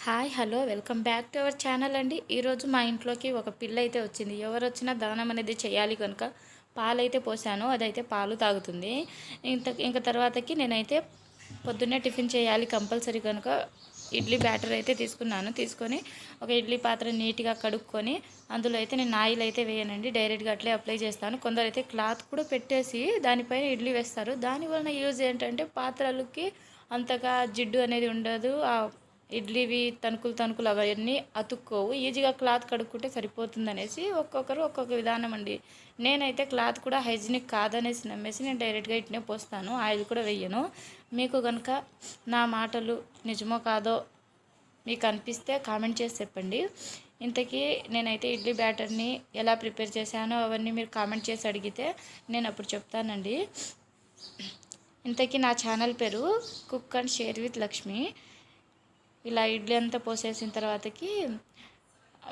Hi hello welcome back to our channel అండి. ఈరోజు మా ఇంట్లోకి ఒక పిల్ల అయితే వచ్చింది. ఎవరు వచ్చినా దానం అనేది చేయాలి కనుక పాలైతే పోసాను. అదైతే పాలు తాగుతుంది. ఇంకా తర్వాతకి నేనైతే పొద్దున్నే టిఫిన్ చేయాలి కంపల్సరీ కనుక ఇడ్లీ బ్యాటర్ అయితే తీసుకొని ఒక ఇడ్లీ పాత్ర నీట్గా కడుక్కొని అందులో అయితే నేను ఆయిల్ అయితే వేయనండి, డైరెక్ట్గా అట్లే అప్లై చేస్తాను. కొందరు అయితే క్లాత్ కూడా పెట్టేసి దానిపైన ఇడ్లీ వేస్తారు. దానివలన యూజ్ ఏంటంటే పాత్రలకి అంతగా జిడ్డు అనేది ఉండదు. ఇడ్లీవి తణుకులు అవన్నీ అతుక్కోవు, ఈజీగా క్లాత్ కడుక్కుంటే సరిపోతుంది అనేసి ఒక్కొక్కరు ఒక్కొక్క విధానం అండి. నేనైతే క్లాత్ కూడా హైజీనిక్ కాదనేసి నమ్మేసి నేను డైరెక్ట్గా ఇట్నే పోస్తాను, ఆయిల్ కూడా వేయను. మీకు కనుక నా మాటలు నిజమో కాదో మీకు అనిపిస్తే కామెంట్ చేసి చెప్పండి. ఇంతకీ నేనైతే ఇడ్లీ బ్యాటర్ని ఎలా ప్రిపేర్ చేశానో అవన్నీ మీరు కామెంట్ చేసి అడిగితే నేను అప్పుడు చెప్తానండి. ఇంతకీ నా ఛానల్ పేరు cook and share with Lakshmi. ఇలా ఇడ్లీ అంతా పోసేసిన తర్వాతకి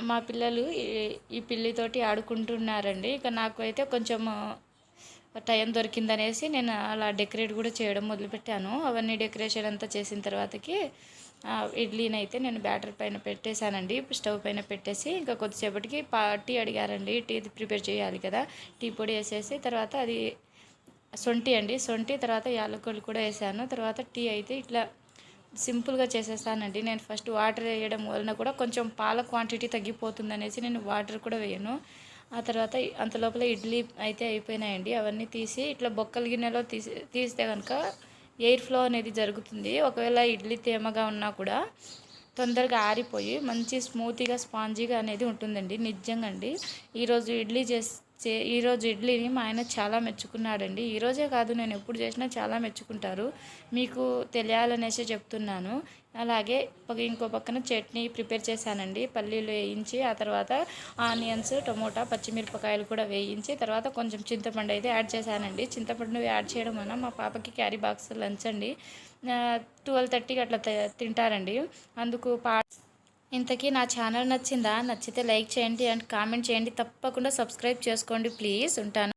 మా పిల్లలు ఈ పిల్లితోటి ఆడుకుంటున్నారండి. ఇక నాకు అయితే కొంచెం టైం దొరికిందనేసి నేను అలా డెకరేట్ కూడా చేయడం మొదలుపెట్టాను. అవన్నీ డెకరేషన్ అంతా చేసిన తర్వాతకి ఇడ్లీని అయితే నేను బ్యాటర్ పైన పెట్టేశానండి, స్టవ్ పైన పెట్టేసి ఇంకా కొద్దిసేపటికి టీ అడిగారండి. టీ ప్రిపేర్ చేయాలి కదా, టీ పొడి వేసేసి తర్వాత అది సొంటి తర్వాత యాలకులు కూడా వేసాను. తర్వాత టీ అయితే ఇట్లా సింపుల్గా చేసేస్తానండి. నేను ఫస్ట్ వాటర్ వేయడం వలన కూడా కొంచెం పాల క్వాంటిటీ తగ్గిపోతుంది అనేసి నేను వాటర్ కూడా వేయను. ఆ తర్వాత అంత లోపల ఇడ్లీ అయితే అయిపోయినాయండి. అవన్నీ తీసి ఇట్లా బొక్కల గిన్నెలో తీస్తే కనుక ఎయిర్ ఫ్లో అనేది జరుగుతుంది. ఒకవేళ ఇడ్లీ తేమగా ఉన్నా కూడా తొందరగా ఆరిపోయి మంచి స్మూత్గా స్పాంజీగా అనేది ఉంటుందండి. నిజంగా అండి, ఈరోజు ఇడ్లీని మా ఆయన చాలా మెచ్చుకున్నాడండి. ఈరోజే కాదు, నేను ఎప్పుడు చేసినా చాలా మెచ్చుకుంటారు. మీకు తెలియాలనేసి చెప్తున్నాను. అలాగే ఇంకో పక్కన చట్నీ ప్రిపేర్ చేశానండి. పల్లీలు వేయించి ఆ తర్వాత ఆనియన్స్, టమోటా, పచ్చిమిరపకాయలు కూడా వేయించి తర్వాత కొంచెం చింతపండు అయితే యాడ్ చేశానండి. చింతపండు యాడ్ చేయడం వల్ల మా పాపకి క్యారీ బాక్స్ లంచ్ అండి 12:30కి అట్లా తింటారండి. అందుకు ఇంతకీ నా ఛానల్ నచ్చిందా? నచ్చితే లైక్ చేయండి అండ్ కామెంట్ చేయండి. తప్పకుండా సబ్స్క్రైబ్ చేసుకోండి ప్లీజ్. ఉంటాను.